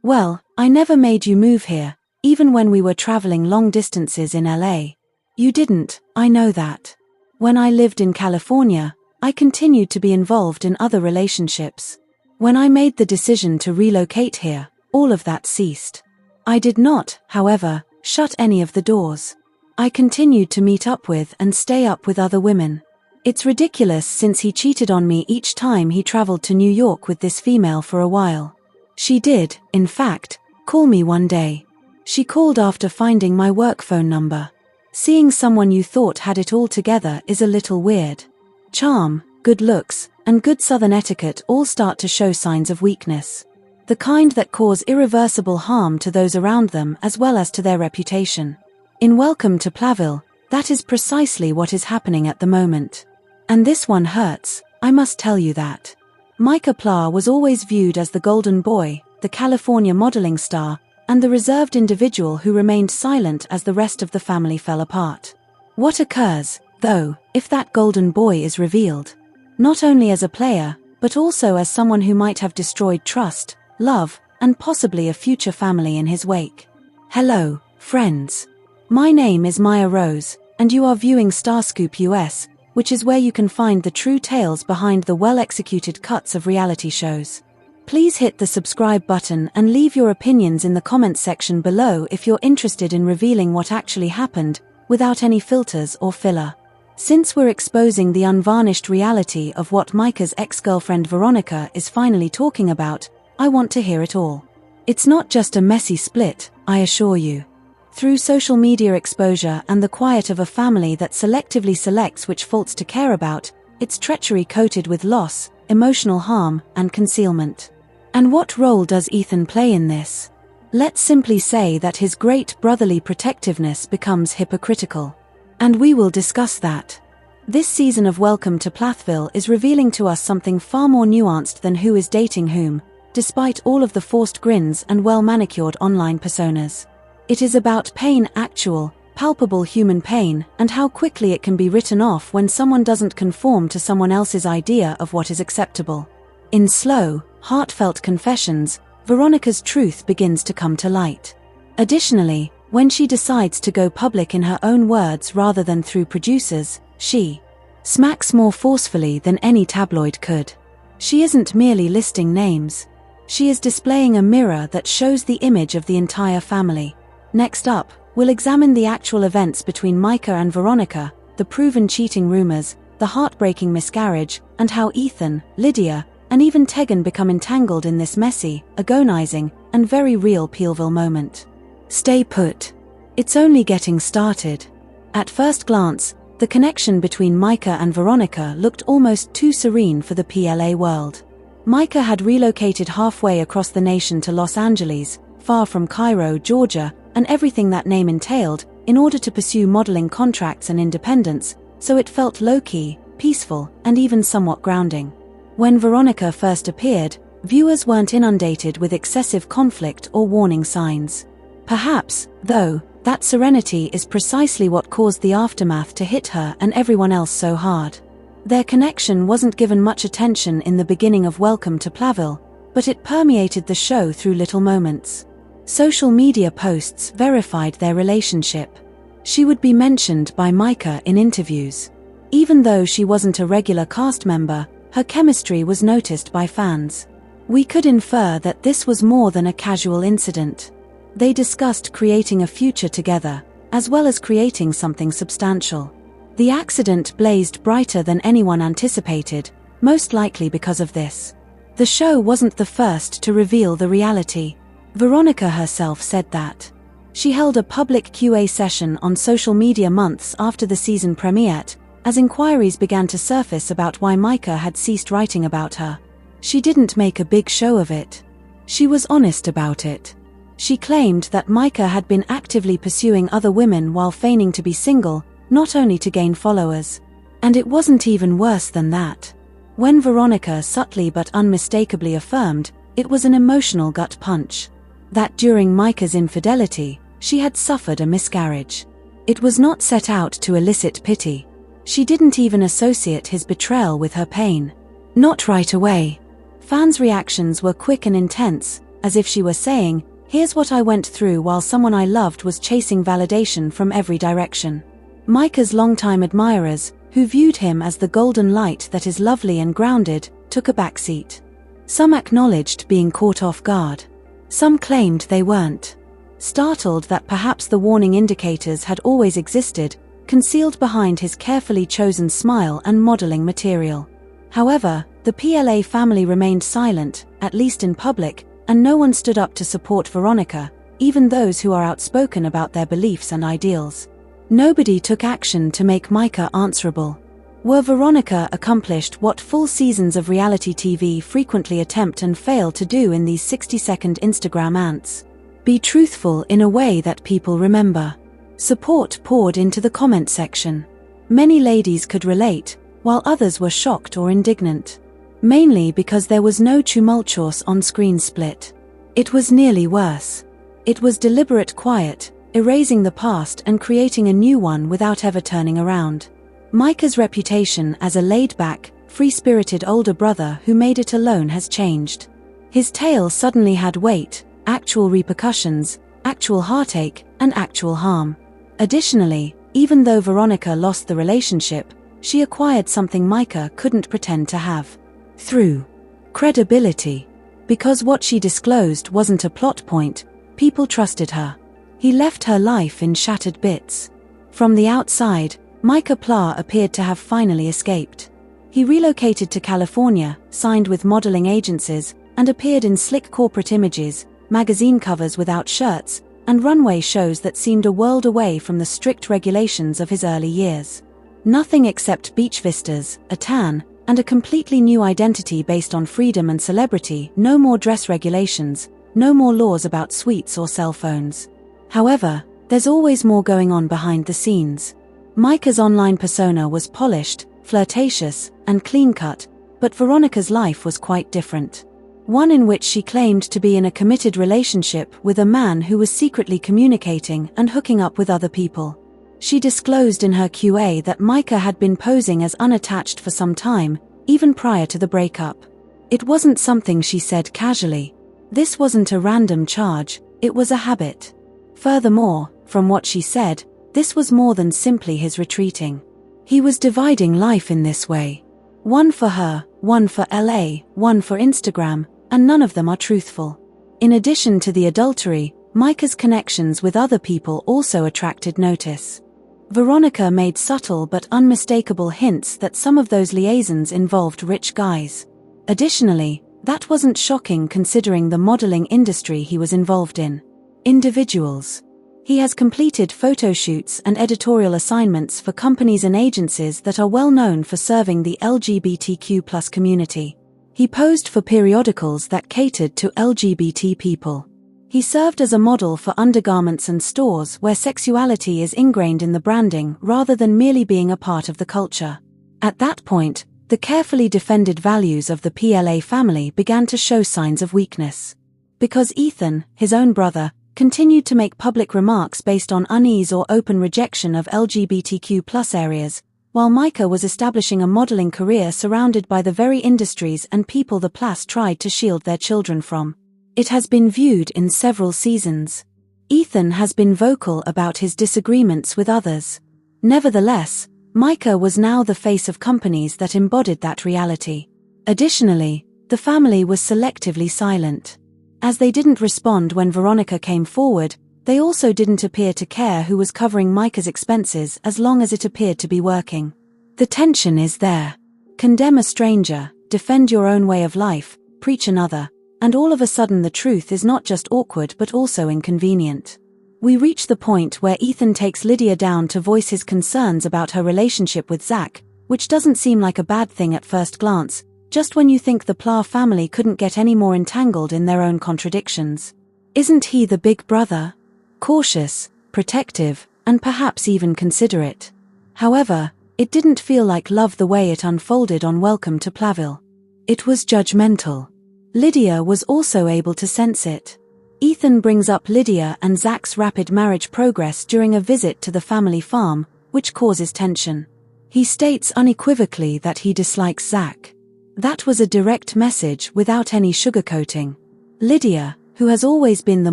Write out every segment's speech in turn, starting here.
Well, I never made you move here, even when we were traveling long distances in LA. You didn't, I know that. When I lived in California, I continued to be involved in other relationships. When I made the decision to relocate here, all of that ceased. I did not, however, shut any of the doors. I continued to meet up with and stay up with other women. It's ridiculous since he cheated on me each time he traveled to New York with this female for a while. She did, in fact, call me one day. She called after finding my work phone number. Seeing someone you thought had it all together is a little weird. Charm, good looks, and good Southern etiquette all start to show signs of weakness. The kind that cause irreversible harm to those around them as well as to their reputation. In Welcome to Plathville, that is precisely what is happening at the moment. And this one hurts, I must tell you that. Micah Plath was always viewed as the golden boy, the California modeling star, and the reserved individual who remained silent as the rest of the family fell apart. What occurs, though, if that golden boy is revealed? Not only as a player, but also as someone who might have destroyed trust, love, and possibly a future family in his wake. Hello, friends. My name is Maya Rose, and you are viewing Starscoop US, which is where you can find the true tales behind the well-executed cuts of reality shows. Please hit the subscribe button and leave your opinions in the comments section below if you're interested in revealing what actually happened, without any filters or filler. Since we're exposing the unvarnished reality of what Micah's ex-girlfriend Veronica is finally talking about, I want to hear it all. It's not just a messy split, I assure you. Through social media exposure and the quiet of a family that selectively selects which faults to care about, it's treachery coated with loss, emotional harm, and concealment. And what role does Ethan play in this? Let's simply say that his great brotherly protectiveness becomes hypocritical. And we will discuss that. This season of Welcome to Plathville is revealing to us something far more nuanced than who is dating whom, despite all of the forced grins and well-manicured online personas. It is about pain, actual, palpable human pain, and how quickly it can be written off when someone doesn't conform to someone else's idea of what is acceptable. In slow, heartfelt confessions, Veronica's truth begins to come to light. Additionally, when she decides to go public in her own words rather than through producers, she smacks more forcefully than any tabloid could. She isn't merely listing names. She is displaying a mirror that shows the image of the entire family. Next up, we'll examine the actual events between Micah and Veronica, the proven cheating rumors, the heartbreaking miscarriage, and how Ethan, Lydia, and even Tegan become entangled in this messy, agonizing, and very real Plathville moment. Stay put. It's only getting started. At first glance, the connection between Micah and Veronica looked almost too serene for the PLA world. Micah had relocated halfway across the nation to Los Angeles, far from Cairo, Georgia, and everything that name entailed, in order to pursue modeling contracts and independence, so it felt low-key, peaceful, and even somewhat grounding. When Veronica first appeared, viewers weren't inundated with excessive conflict or warning signs. Perhaps, though, that serenity is precisely what caused the aftermath to hit her and everyone else so hard. Their connection wasn't given much attention in the beginning of Welcome to Plathville, but it permeated the show through little moments. Social media posts verified their relationship. She would be mentioned by Micah in interviews. Even though she wasn't a regular cast member, her chemistry was noticed by fans. We could infer that this was more than a casual incident. They discussed creating a future together, as well as creating something substantial. The accident blazed brighter than anyone anticipated, most likely because of this. The show wasn't the first to reveal the reality. Veronica herself said that. She held a public QA session on social media months after the season premiered, as inquiries began to surface about why Micah had ceased writing about her. She didn't make a big show of it. She was honest about it. She claimed that Micah had been actively pursuing other women while feigning to be single, not only to gain followers. And it wasn't even worse than that. When Veronica subtly but unmistakably affirmed, it was an emotional gut punch. That during Micah's infidelity, she had suffered a miscarriage. It was not set out to elicit pity. She didn't even associate his betrayal with her pain. Not right away. Fans' reactions were quick and intense, as if she were saying, "Here's what I went through while someone I loved was chasing validation from every direction." Micah's longtime admirers, who viewed him as the golden light that is lovely and grounded, took a backseat. Some acknowledged being caught off guard. Some claimed they weren't. Startled that perhaps the warning indicators had always existed, concealed behind his carefully chosen smile and modeling material. However, the PLA family remained silent, at least in public, and no one stood up to support Veronica, even those who are outspoken about their beliefs and ideals. Nobody took action to make Micah answerable. Were Veronica accomplished what full seasons of reality TV frequently attempt and fail to do in these 60-second Instagram ants? Be truthful in a way that people remember. Support poured into the comment section. Many ladies could relate, while others were shocked or indignant. Mainly because there was no tumultuous on-screen split. It was nearly worse. It was deliberate quiet, erasing the past and creating a new one without ever turning around. Micah's reputation as a laid-back, free-spirited older brother who made it alone has changed. His tale suddenly had weight, actual repercussions, actual heartache, and actual harm. Additionally, even though Veronica lost the relationship, she acquired something Micah couldn't pretend to have. Through credibility. Because what she disclosed wasn't a plot point, people trusted her. He left her life in shattered bits. From the outside, Micah Plath appeared to have finally escaped. He relocated to California, signed with modeling agencies, and appeared in slick corporate images, magazine covers without shirts, and runway shows that seemed a world away from the strict regulations of his early years. Nothing except beach vistas, a tan, and a completely new identity based on freedom and celebrity. No more dress regulations, no more laws about sweets or cell phones. However, there's always more going on behind the scenes. Micah's online persona was polished, flirtatious, and clean-cut, but Veronica's life was quite different. One in which she claimed to be in a committed relationship with a man who was secretly communicating and hooking up with other people. She disclosed in her QA that Micah had been posing as unattached for some time, even prior to the breakup. It wasn't something she said casually. This wasn't a random charge, it was a habit. Furthermore, from what she said, this was more than simply his retreating. He was dividing life in this way. One for her, one for LA, one for Instagram, and none of them are truthful. In addition to the adultery, Micah's connections with other people also attracted notice. Veronica made subtle but unmistakable hints that some of those liaisons involved rich guys. Additionally, that wasn't shocking considering the modeling industry he was involved in. Individuals. He has completed photo shoots and editorial assignments for companies and agencies that are well known for serving the LGBTQ+ community. He posed for periodicals that catered to LGBT people. He served as a model for undergarments and stores where sexuality is ingrained in the branding rather than merely being a part of the culture. At that point, the carefully defended values of the PLA family began to show signs of weakness. Because Ethan, his own brother, continued to make public remarks based on unease or open rejection of LGBTQ+ areas, while Micah was establishing a modeling career surrounded by the very industries and people the Plath tried to shield their children from. It has been viewed in several seasons. Ethan has been vocal about his disagreements with others. Nevertheless, Micah was now the face of companies that embodied that reality. Additionally, the family was selectively silent. As they didn't respond when Veronica came forward, they also didn't appear to care who was covering Micah's expenses as long as it appeared to be working. The tension is there. Condemn a stranger, defend your own way of life, preach another, and all of a sudden the truth is not just awkward but also inconvenient. We reach the point where Ethan takes Lydia down to voice his concerns about her relationship with Zach, which doesn't seem like a bad thing at first glance, just when you think the Plath family couldn't get any more entangled in their own contradictions. Isn't he the big brother? Cautious, protective, and perhaps even considerate. However, it didn't feel like love the way it unfolded on Welcome to Plathville. It was judgmental. Lydia was also able to sense it. Ethan brings up Lydia and Zach's rapid marriage progress during a visit to the family farm, which causes tension. He states unequivocally that he dislikes Zach. That was a direct message without any sugarcoating. Lydia, who has always been the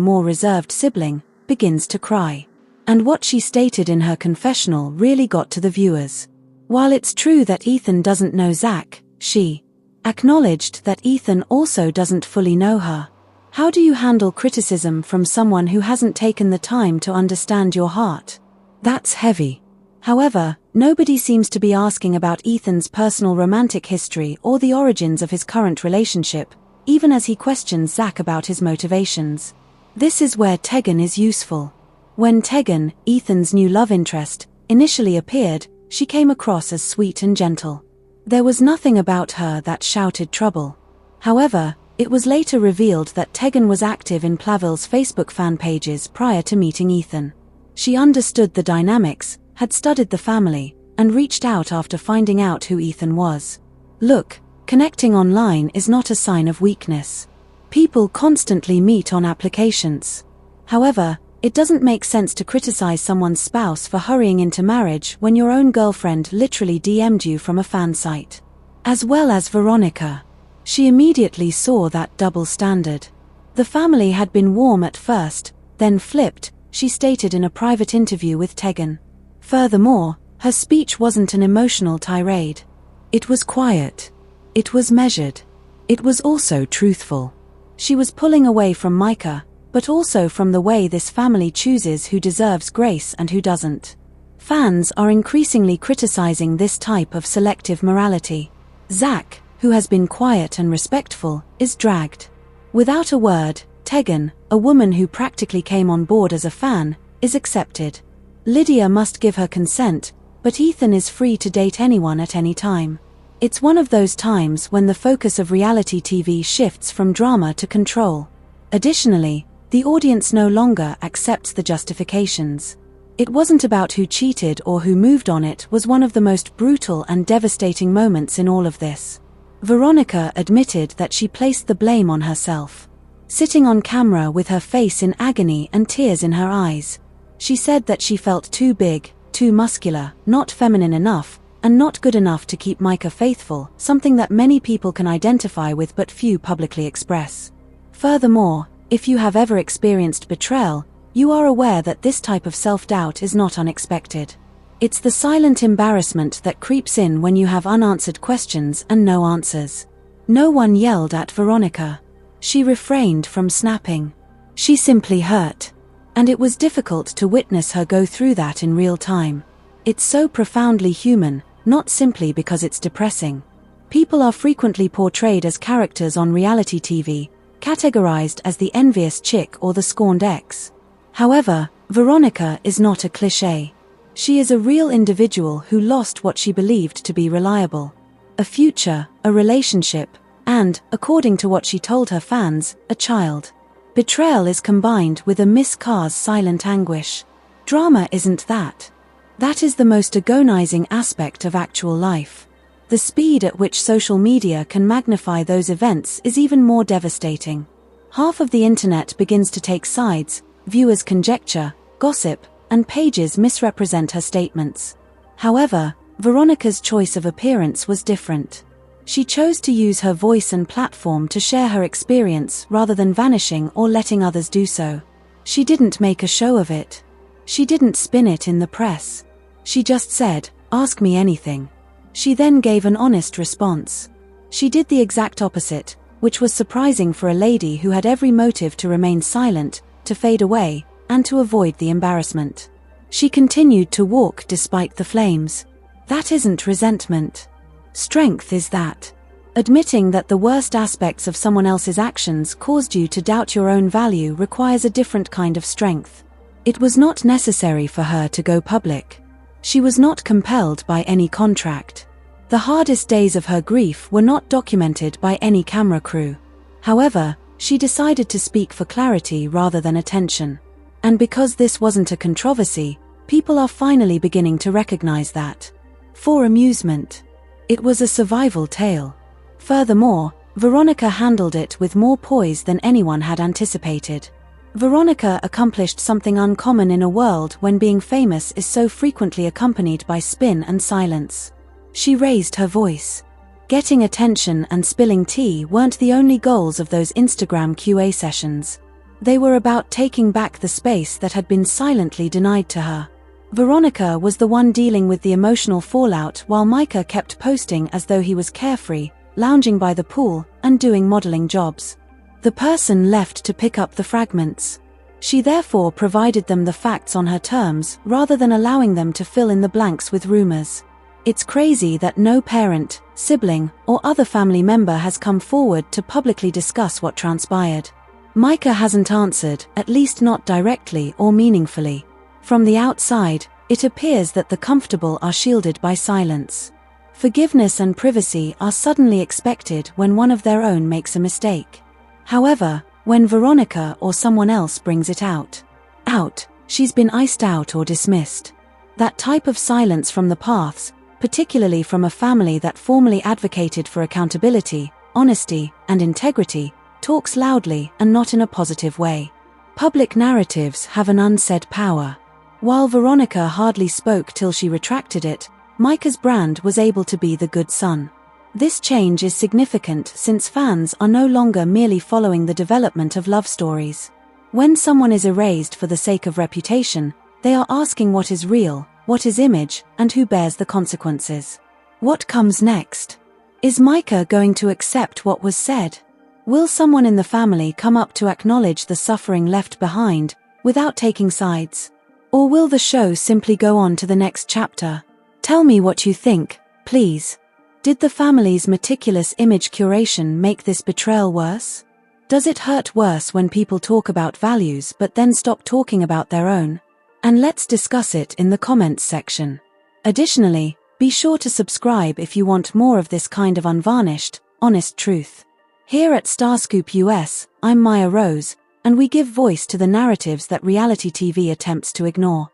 more reserved sibling, begins to cry. And what she stated in her confessional really got to the viewers. While it's true that Ethan doesn't know Zach, she acknowledged that Ethan also doesn't fully know her. How do you handle criticism from someone who hasn't taken the time to understand your heart? That's heavy. However, nobody seems to be asking about Ethan's personal romantic history or the origins of his current relationship, even as he questions Zach about his motivations. This is where Tegan is useful. When Tegan, Ethan's new love interest, initially appeared, she came across as sweet and gentle. There was nothing about her that shouted trouble. However, it was later revealed that Tegan was active in Plathville's Facebook fan pages prior to meeting Ethan. She understood the dynamics, had studied the family, and reached out after finding out who Ethan was. Look, connecting online is not a sign of weakness. People constantly meet on applications. However, it doesn't make sense to criticize someone's spouse for hurrying into marriage when your own girlfriend literally DM'd you from a fan site. As well as Veronica. She immediately saw that double standard. The family had been warm at first, then flipped, she stated in a private interview with Tegan. Furthermore, her speech wasn't an emotional tirade. It was quiet. It was measured. It was also truthful. She was pulling away from Micah, but also from the way this family chooses who deserves grace and who doesn't. Fans are increasingly criticizing this type of selective morality. Zach, who has been quiet and respectful, is dragged. Without a word, Tegan, a woman who practically came on board as a fan, is accepted. Lydia must give her consent, but Ethan is free to date anyone at any time. It's one of those times when the focus of reality TV shifts from drama to control. Additionally, the audience no longer accepts the justifications. It wasn't about who cheated or who moved on. It was one of the most brutal and devastating moments in all of this. Veronica admitted that she placed the blame on herself. Sitting on camera with her face in agony and tears in her eyes, she said that she felt too big, too muscular, not feminine enough, and not good enough to keep Micah faithful, something that many people can identify with but few publicly express. Furthermore, if you have ever experienced betrayal, you are aware that this type of self-doubt is not unexpected. It's the silent embarrassment that creeps in when you have unanswered questions and no answers. No one yelled at Veronica. She refrained from snapping. She simply hurt. And it was difficult to witness her go through that in real time. It's so profoundly human, not simply because it's depressing. People are frequently portrayed as characters on reality TV, categorized as the envious chick or the scorned ex. However, Veronica is not a cliché. She is a real individual who lost what she believed to be reliable. A future, a relationship, and, according to what she told her fans, a child. Betrayal is combined with a Miss Carr's silent anguish. Drama isn't that. That is the most agonizing aspect of actual life. The speed at which social media can magnify those events is even more devastating. Half of the internet begins to take sides, viewers conjecture, gossip, and pages misrepresent her statements. However, Veronica's choice of appearance was different. She chose to use her voice and platform to share her experience rather than vanishing or letting others do so. She didn't make a show of it. She didn't spin it in the press. She just said, "Ask me anything." She then gave an honest response. She did the exact opposite, which was surprising for a lady who had every motive to remain silent, to fade away, and to avoid the embarrassment. She continued to walk despite the flames. That isn't resentment. Strength is that. Admitting that the worst aspects of someone else's actions caused you to doubt your own value requires a different kind of strength. It was not necessary for her to go public. She was not compelled by any contract. The hardest days of her grief were not documented by any camera crew. However, she decided to speak for clarity rather than attention. And because this wasn't a controversy, people are finally beginning to recognize that. For amusement. It was a survival tale. Furthermore, Veronica handled it with more poise than anyone had anticipated. Veronica accomplished something uncommon in a world when being famous is so frequently accompanied by spin and silence. She raised her voice. Getting attention and spilling tea weren't the only goals of those Instagram QA sessions. They were about taking back the space that had been silently denied to her. Veronica was the one dealing with the emotional fallout while Micah kept posting as though he was carefree, lounging by the pool, and doing modeling jobs. The person left to pick up the fragments. She therefore provided them the facts on her terms rather than allowing them to fill in the blanks with rumors. It's crazy that no parent, sibling, or other family member has come forward to publicly discuss what transpired. Micah hasn't answered, at least not directly or meaningfully. From the outside, it appears that the comfortable are shielded by silence. Forgiveness and privacy are suddenly expected when one of their own makes a mistake. However, when Veronica or someone else brings it out, she's been iced out or dismissed. That type of silence from the Plaths, particularly from a family that formally advocated for accountability, honesty, and integrity, talks loudly and not in a positive way. Public narratives have an unsaid power. While Veronica hardly spoke till she retracted it, Micah's brand was able to be the good son. This change is significant since fans are no longer merely following the development of love stories. When someone is erased for the sake of reputation, they are asking what is real, what is image, and who bears the consequences. What comes next? Is Micah going to accept what was said? Will someone in the family come up to acknowledge the suffering left behind, without taking sides? Or will the show simply go on to the next chapter? Tell me what you think, please. Did the family's meticulous image curation make this betrayal worse? Does it hurt worse when people talk about values but then stop talking about their own? And let's discuss it in the comments section. Additionally, be sure to subscribe if you want more of this kind of unvarnished, honest truth. Here at Starscoop US, I'm Maya Rose, and we give voice to the narratives that reality TV attempts to ignore.